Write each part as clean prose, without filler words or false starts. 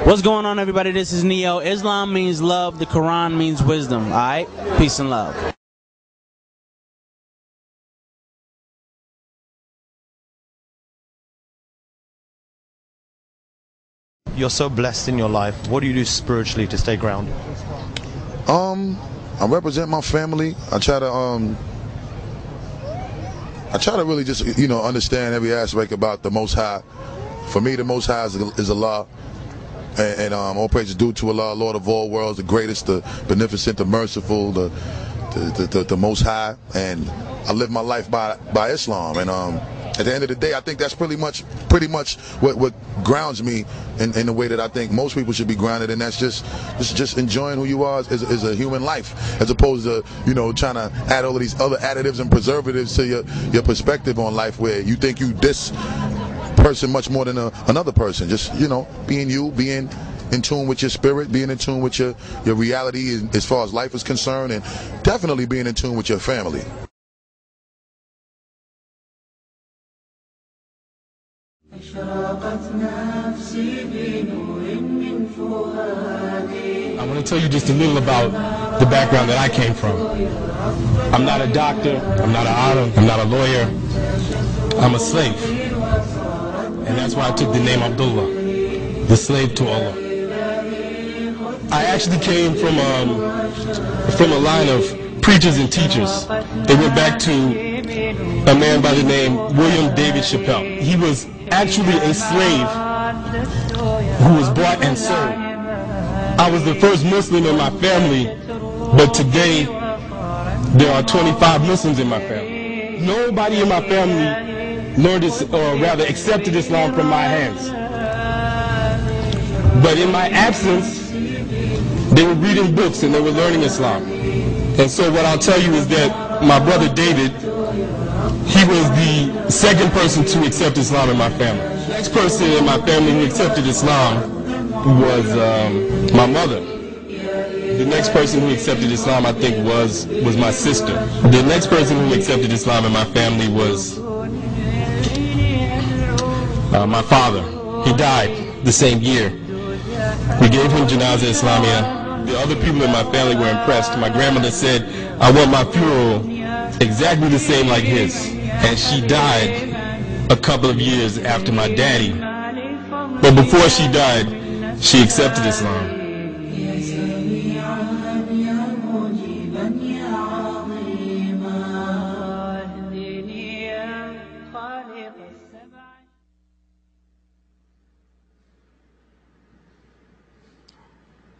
What's going on, everybody? This is Neo. Islam means love. The Quran means wisdom. All right? Peace and love. You're so blessed in your life. What do you do spiritually to stay grounded? I represent my family. I try to really just, understand every aspect about the Most High. For me, the Most High is Allah. And all praise is due to Allah, Lord of all worlds, the greatest, the beneficent, the merciful, the Most High. And I live my life by Islam. And at the end of the day, I think that's pretty much what grounds me in the way that I think most people should be grounded, and that's just enjoying who you are as a human life, as opposed to trying to add all of these other additives and preservatives to your perspective on life, where you think you this person much more than another person. Just being you, being in tune with your spirit, being in tune with your reality as far as life is concerned, and definitely being in tune with your family. I want to tell you just a little about the background that I came from. I'm not a doctor, I'm not an author, I'm not a lawyer, I'm a slave. And that's why I took the name Abdullah, the slave to Allah. I actually came from a line of preachers and teachers. They went back to a man by the name William David Chappelle. He was actually a slave who was bought and sold. I was the first Muslim in my family, but today there are 25 Muslims in my family. Nobody in my family learned this, or rather accepted Islam from my hands. But in my absence, they were reading books and they were learning Islam. And so what I'll tell you is that my brother David, he was the second person to accept Islam in my family. The next person in my family who accepted Islam was my mother. The next person who accepted Islam, I think, was my sister. The next person who accepted Islam in my family was my father. He died the same year. We gave him Janazah Islamiyah. The other people in my family were impressed. My grandmother said, I want my funeral exactly the same like his. And she died a couple of years after my daddy. But before she died, she accepted Islam.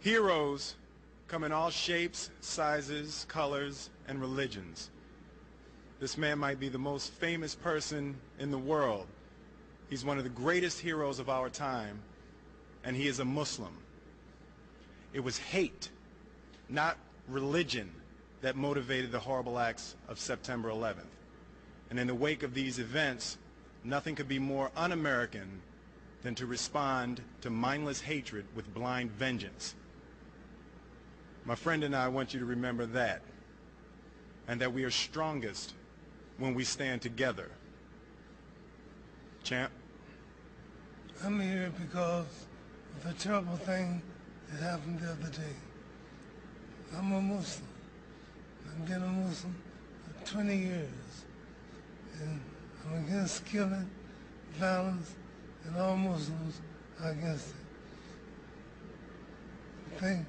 Heroes come in all shapes, sizes, colors, and religions. This man might be the most famous person in the world. He's one of the greatest heroes of our time, and he is a Muslim. It was hate, not religion, that motivated the horrible acts of September 11th. And in the wake of these events, nothing could be more un-American than to respond to mindless hatred with blind vengeance. My friend and I want you to remember that, and that we are strongest when we stand together. Champ? I'm here because of the terrible thing that happened the other day. I'm a Muslim. I've been a Muslim for 20 years. And I'm against killing, violence, and all Muslims are against it. I think that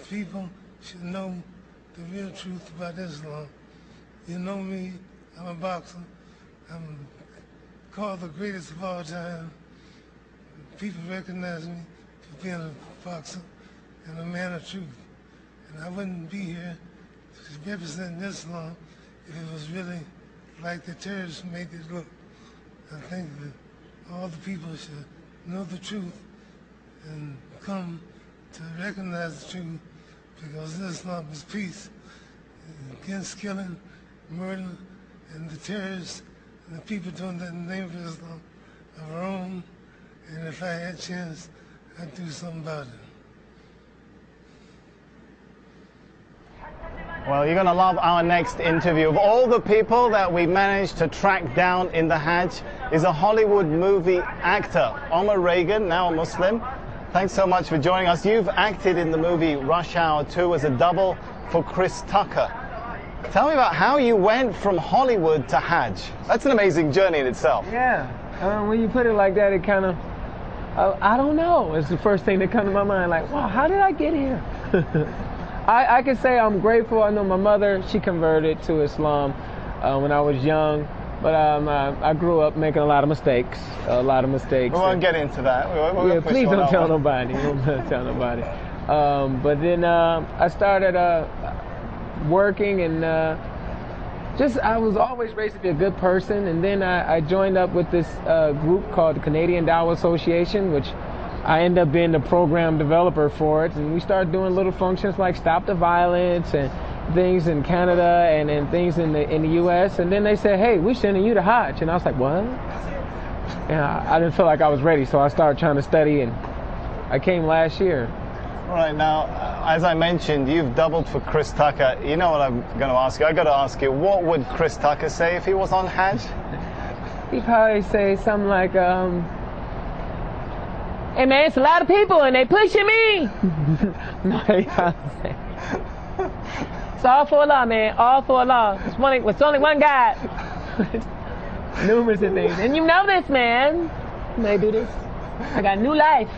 people should know the real truth about Islam. You know me, I'm a boxer. I'm called the greatest of all time. People recognize me for being a boxer and a man of truth. And I wouldn't be here to represent Islam if it was really like the terrorists made it look. I think that all the people should know the truth and come to recognize the truth, because Islam is peace against killing, murder, and the terrorists and the people doing that in the name of Islam are wrong. And if I had a chance, I'd do something about it. Well, you're going to love our next interview. Of all the people that we managed to track down in the Hajj is a Hollywood movie actor, Omar Regan, now a Muslim, thanks so much for joining us. You've acted in the movie Rush Hour 2 as a double for Chris Tucker. Tell me about how you went from Hollywood to Hajj. That's an amazing journey in itself. Yeah, when you put it like that, it kind of, I don't know. It's the first thing that comes to my mind, like, wow, how did I get here? I can say I'm grateful. I know my mother, she converted to Islam when I was young, but I grew up making a lot of mistakes. We won't get into that. Yeah, please don't tell nobody. Don't tell nobody. But then I started working, and I was always raised to be a good person. And then I joined up with this group called the Canadian Dawah Association, which I ended up being the program developer for it. And we started doing little functions like Stop the Violence and things in Canada and things in the U.S. And then they said, hey, we're sending you to Hajj. And I was like, what? And I didn't feel like I was ready, so I started trying to study, and I came last year. All right, now, as I mentioned, you've doubled for Chris Tucker. You know what I'm going to ask you? I got to ask you, what would Chris Tucker say if he was on Hajj? He'd probably say something like, hey man, it's a lot of people and they pushing me. No, he probably say, it's all for Allah, man, all for Allah. It's only one God. Numerous of things. And you know this, man. They do this. I got new life.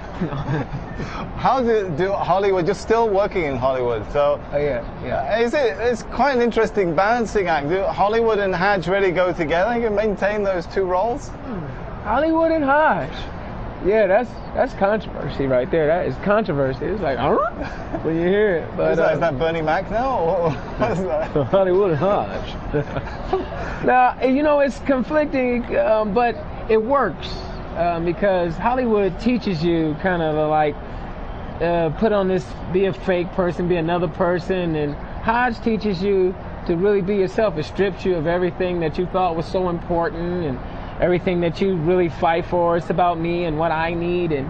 How do Hollywood? You're still working in Hollywood, so yeah. It's quite an interesting balancing act. Do Hollywood and Hajj really go together? You can maintain those two roles. Hollywood and Hajj. Yeah, that's controversy right there. That is controversy. It's like, when you hear it. But is that Bernie Mac now? Or what's that? Hollywood and Hajj. Now, you know, it's conflicting, but it works. Because Hollywood teaches you kind of like put on this, be a fake person, be another person, and Hajj teaches you to really be yourself. It strips you of everything that you thought was so important and everything that you really fight for. It's about me and what I need. And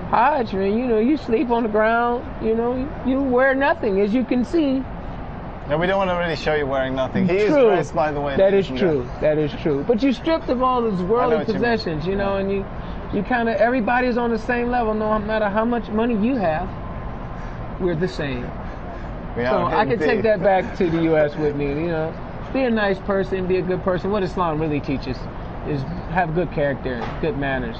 Hajj, man, you know, you sleep on the ground, you know, you wear nothing, as you can see. No, we don't want to really show you wearing nothing. He is dressed, by the way. That is true. That is true. But you stripped of all those worldly possessions, you know, and you kind of, everybody's on the same level, no matter how much money you have. We're the same. So I can take that back to the U.S. with me, you know. Be a nice person, be a good person. What Islam really teaches is have good character, good manners.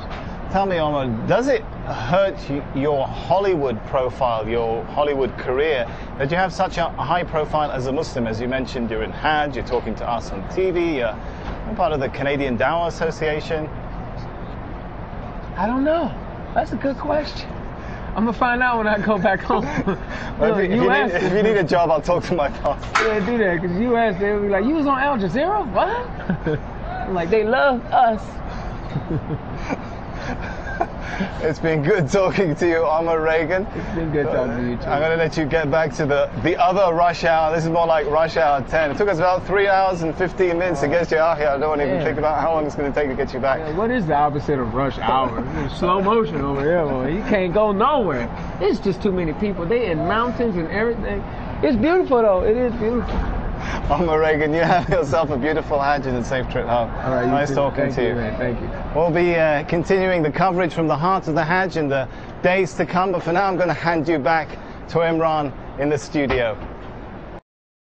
Tell me, Omar, does it hurt your Hollywood profile, your Hollywood career, that you have such a high profile as a Muslim? As you mentioned, you're in Hajj, you're talking to us on TV, you're part of the Canadian Dawah Association. I don't know. That's a good question. I'm going to find out when I go back home. If you need a job, I'll talk to my boss. Yeah, do that, because U.S., they'll be like, you was on Al Jazeera? What? I'm like, they love us. It's been good talking to you, Omar Regan. It's been good talking to you too. I'm going to let you get back to the other rush hour. This is more like rush hour 10. It took us about 3 hours and 15 minutes to get you out here. I don't want to even think about how long it's going to take to get you back. Yeah, what is the opposite of rush hour? Slow motion over here, boy. You can't go nowhere. It's just too many people. They in mountains and everything. It's beautiful though. It is beautiful. Omar Regan, you have yourself a beautiful Hajj and a safe trip home. All right, nice talking to you. Man. Thank you. We'll be continuing the coverage from the heart of the Hajj in the days to come, but for now I'm going to hand you back to Imran in the studio.